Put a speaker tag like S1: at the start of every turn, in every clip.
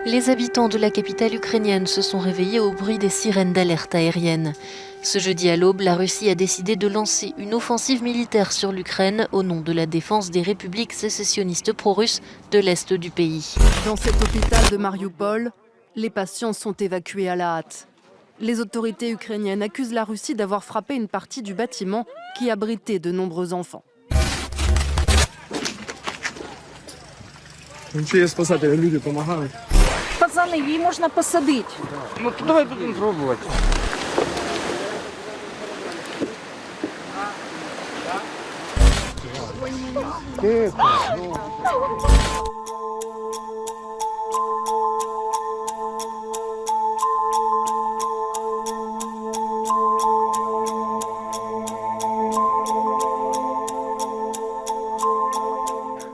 S1: Les habitants de la capitale ukrainienne se sont réveillés au bruit des sirènes d'alerte aérienne. Ce jeudi à l'aube, la Russie a décidé de lancer une offensive militaire sur l'Ukraine au nom de la défense des républiques sécessionnistes pro-russes de l'est du pays.
S2: Dans cet hôpital de Mariupol, les patients sont évacués à la hâte. Les autorités ukrainiennes accusent la Russie d'avoir frappé une partie du bâtiment qui abritait de nombreux enfants.
S3: Пацани, її можна посадити.
S4: Ну, давай будемо пробувати.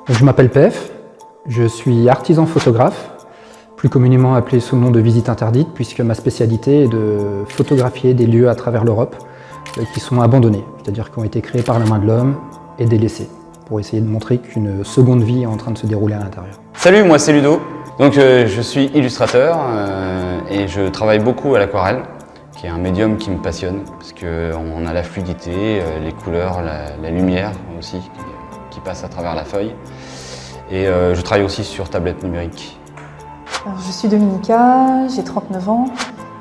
S5: Je m'appelle PF, je suis artisan photographe, plus communément appelé sous le nom de visite interdite, puisque ma spécialité est de photographier des lieux à travers l'Europe qui sont abandonnés, c'est-à-dire qui ont été créés par la main de l'homme et délaissés, pour essayer de montrer qu'une seconde vie est en train de se dérouler à l'intérieur.
S6: Salut, moi c'est Ludo. Donc je suis illustrateur et je travaille beaucoup à l'aquarelle, qui est un médium qui me passionne, parce qu'on a la fluidité, les couleurs, la lumière aussi qui passe à travers la feuille. Et je travaille aussi sur tablette numérique.
S7: Alors, je suis Dominica, j'ai 39 ans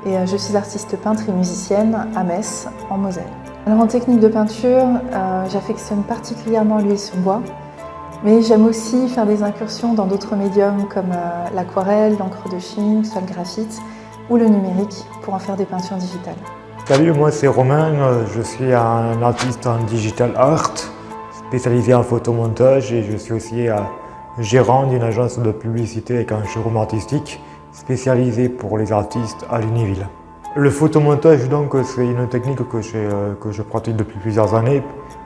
S7: et je suis artiste peintre et musicienne à Metz, en Moselle. Alors en technique de peinture, j'affectionne particulièrement l'huile sur bois, mais j'aime aussi faire des incursions dans d'autres médiums comme l'aquarelle, l'encre de Chine, soit le graphite ou le numérique pour en faire des peintures digitales.
S8: Salut, moi c'est Romain, je suis un artiste en digital art, spécialisé en photomontage et je suis aussi gérant d'une agence de publicité avec un showroom artistique spécialisé pour les artistes à Lunéville. Le photomontage, donc, c'est une technique que je pratique depuis plusieurs années.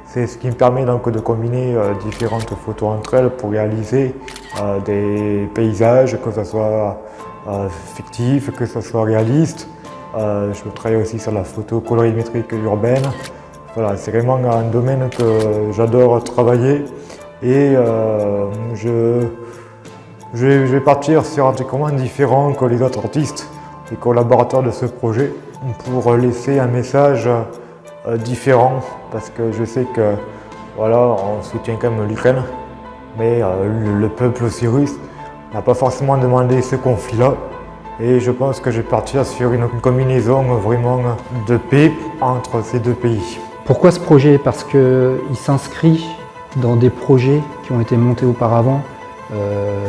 S8: C'est ce qui me permet donc de combiner différentes photos entre elles pour réaliser des paysages, que ce soit fictif, que ce soit réaliste. Je travaille aussi sur la photo colorimétrique urbaine. Voilà, c'est vraiment un domaine que j'adore travailler. Et je vais partir sur un truc vraiment différent que les autres artistes et collaborateurs de ce projet pour laisser un message différent parce que je sais que voilà, on soutient quand même l'Ukraine, mais le peuple aussi russe n'a pas forcément demandé ce conflit-là. Et je pense que je vais partir sur une combinaison vraiment de paix entre ces deux pays.
S5: Pourquoi ce projet? Parce qu'il s'inscrit dans des projets qui ont été montés auparavant,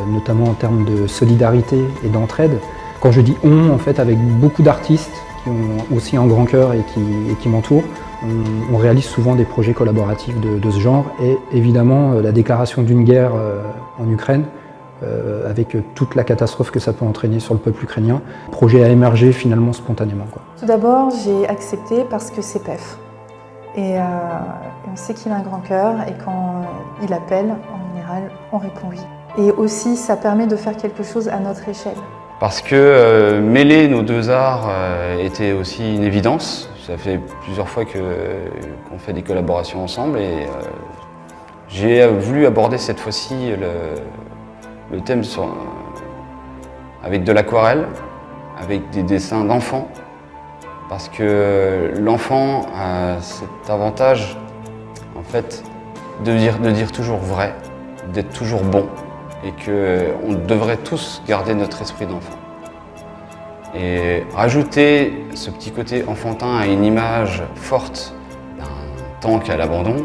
S5: notamment en termes de solidarité et d'entraide. Quand je dis on, en fait, avec beaucoup d'artistes qui ont aussi un grand cœur et qui m'entourent, on réalise souvent des projets collaboratifs de ce genre. Et évidemment, la déclaration d'une guerre en Ukraine, avec toute la catastrophe que ça peut entraîner sur le peuple ukrainien, le projet a émergé finalement spontanément, quoi.
S7: Tout d'abord, j'ai accepté parce que c'est PEF. Et on sait qu'il a un grand cœur et quand il appelle, en général, on répond oui. Et aussi, ça permet de faire quelque chose à notre échelle.
S6: Parce que mêler nos deux arts était aussi une évidence. Ça fait plusieurs fois qu'on fait des collaborations ensemble et j'ai voulu aborder cette fois-ci le thème avec de l'aquarelle, avec des dessins d'enfants. Parce que l'enfant a cet avantage, en fait, de dire toujours vrai, d'être toujours bon, et qu'on devrait tous garder notre esprit d'enfant. Et rajouter ce petit côté enfantin à une image forte d'un tank à l'abandon,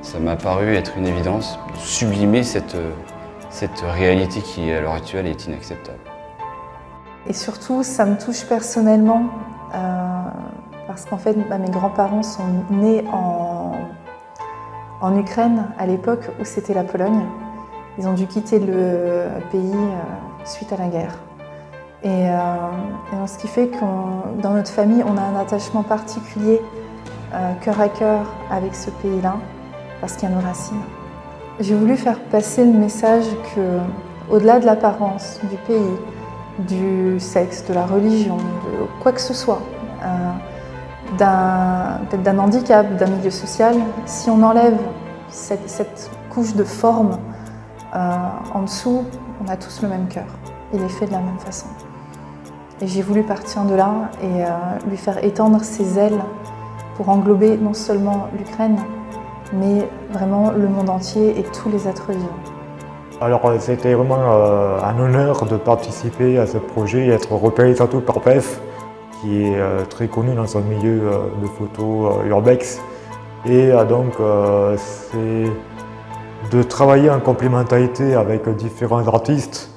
S6: ça m'a paru être une évidence, de sublimer cette réalité qui, à l'heure actuelle, est inacceptable.
S7: Et surtout, ça me touche personnellement. Parce qu'en fait, mes grands-parents sont nés en Ukraine à l'époque où c'était la Pologne. Ils ont dû quitter le pays suite à la guerre. Et ce qui fait que dans notre famille, on a un attachement particulier, cœur à cœur, avec ce pays-là, parce qu'il y a nos racines. J'ai voulu faire passer le message qu'au-delà de l'apparence du pays, du sexe, de la religion, de quoi que ce soit, peut-être d'un handicap, d'un milieu social, si on enlève cette couche de forme en dessous, on a tous le même cœur. il est fait de la même façon. Et j'ai voulu partir de là et lui faire étendre ses ailes pour englober non seulement l'Ukraine, mais vraiment le monde entier et tous les êtres vivants.
S8: Alors c'était vraiment un honneur de participer à ce projet et être repéré surtout par PEF, qui est très connu dans son milieu de photo urbex. Et donc c'est de travailler en complémentarité avec différents artistes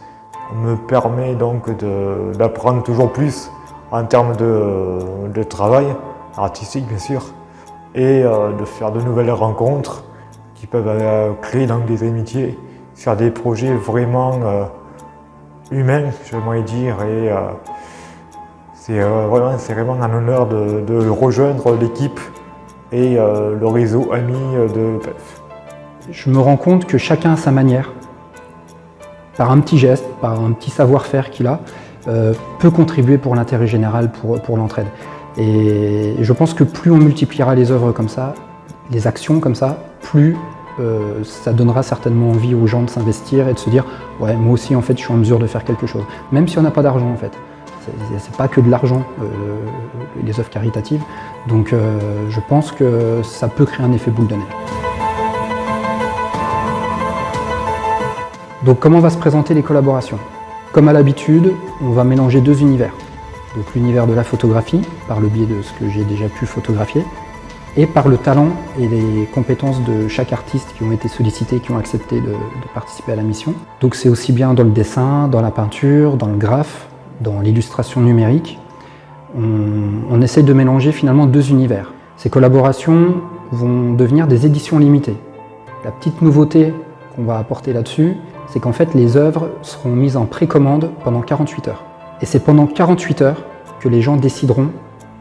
S8: me permet donc d'apprendre toujours plus en termes de travail artistique bien sûr, et de faire de nouvelles rencontres qui peuvent créer donc des amitiés sur des projets vraiment humains, j'aimerais dire, et c'est vraiment un honneur de rejoindre l'équipe et le réseau ami de PEF.
S5: Je me rends compte que chacun à sa manière, par un petit geste, par un petit savoir-faire qu'il a, peut contribuer pour l'intérêt général, pour l'entraide. Et je pense que plus on multipliera les œuvres comme ça, les actions comme ça, plus ça donnera certainement envie aux gens de s'investir et de se dire « ouais, moi aussi en fait je suis en mesure de faire quelque chose ». Même si on n'a pas d'argent en fait. C'est pas que de l'argent, les œuvres caritatives. Donc je pense que ça peut créer un effet boule de neige. Donc comment va se présenter les collaborations? Comme à l'habitude, on va mélanger deux univers. Donc l'univers de la photographie, par le biais de ce que j'ai déjà pu photographier, et par le talent et les compétences de chaque artiste qui ont été sollicités, qui ont accepté de participer à la mission. Donc c'est aussi bien dans le dessin, dans la peinture, dans le graphe, dans l'illustration numérique. On essaye de mélanger finalement deux univers. Ces collaborations vont devenir des éditions limitées. La petite nouveauté qu'on va apporter là-dessus, c'est qu'en fait les œuvres seront mises en précommande pendant 48 heures. Et c'est pendant 48 heures que les gens décideront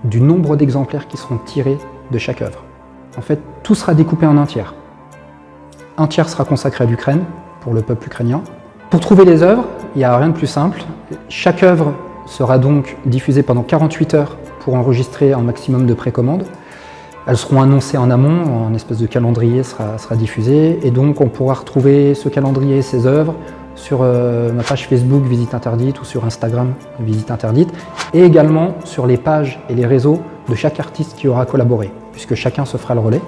S5: du nombre d'exemplaires qui seront tirés de chaque œuvre. En fait, tout sera découpé en un tiers. Un tiers sera consacré à l'Ukraine, pour le peuple ukrainien. Pour trouver les œuvres, il n'y a rien de plus simple. Chaque œuvre sera donc diffusée pendant 48 heures pour enregistrer un maximum de précommandes. Elles seront annoncées en amont, un espèce de calendrier sera diffusé, et donc on pourra retrouver ce calendrier et ces œuvres sur ma page Facebook Visite Interdite ou sur Instagram Visite Interdite, et également sur les pages et les réseaux de chaque artiste qui aura collaboré, puisque chacun se fera le relais.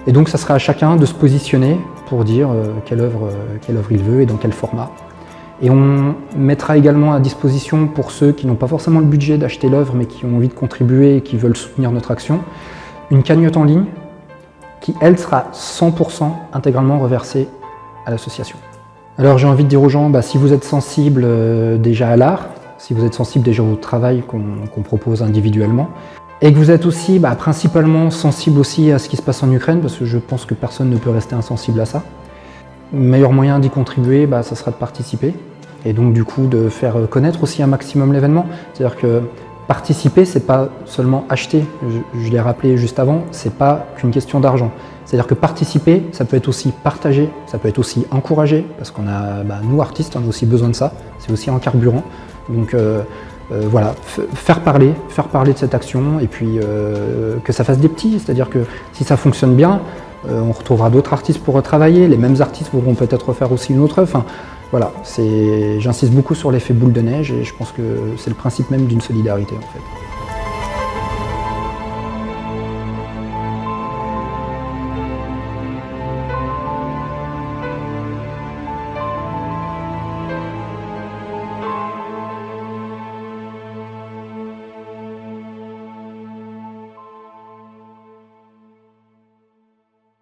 S5: Et donc ça sera à chacun de se positionner pour dire quelle œuvre il veut et dans quel format. Et on mettra également à disposition pour ceux qui n'ont pas forcément le budget d'acheter l'œuvre mais qui ont envie de contribuer et qui veulent soutenir notre action, une cagnotte en ligne qui, elle, sera 100% intégralement reversée à l'association. Alors j'ai envie de dire aux gens, si vous êtes sensible déjà à l'art, si vous êtes sensible déjà au travail qu'on propose individuellement, et que vous êtes aussi principalement sensible aussi à ce qui se passe en Ukraine, parce que je pense que personne ne peut rester insensible à ça, le meilleur moyen d'y contribuer, ça sera de participer, et donc du coup de faire connaître aussi un maximum l'événement. C'est-à-dire que participer, c'est pas seulement acheter, je l'ai rappelé juste avant, c'est pas qu'une question d'argent. C'est-à-dire que participer, ça peut être aussi partager, ça peut être aussi encourager, parce qu'on a, nous artistes, on a aussi besoin de ça, c'est aussi un carburant. Donc voilà, faire parler de cette action, et puis que ça fasse des petits, c'est-à-dire que si ça fonctionne bien, on retrouvera d'autres artistes pour retravailler, les mêmes artistes pourront peut-être refaire aussi une autre œuvre. Enfin, voilà, j'insiste beaucoup sur l'effet boule de neige, et je pense que c'est le principe même d'une solidarité en fait.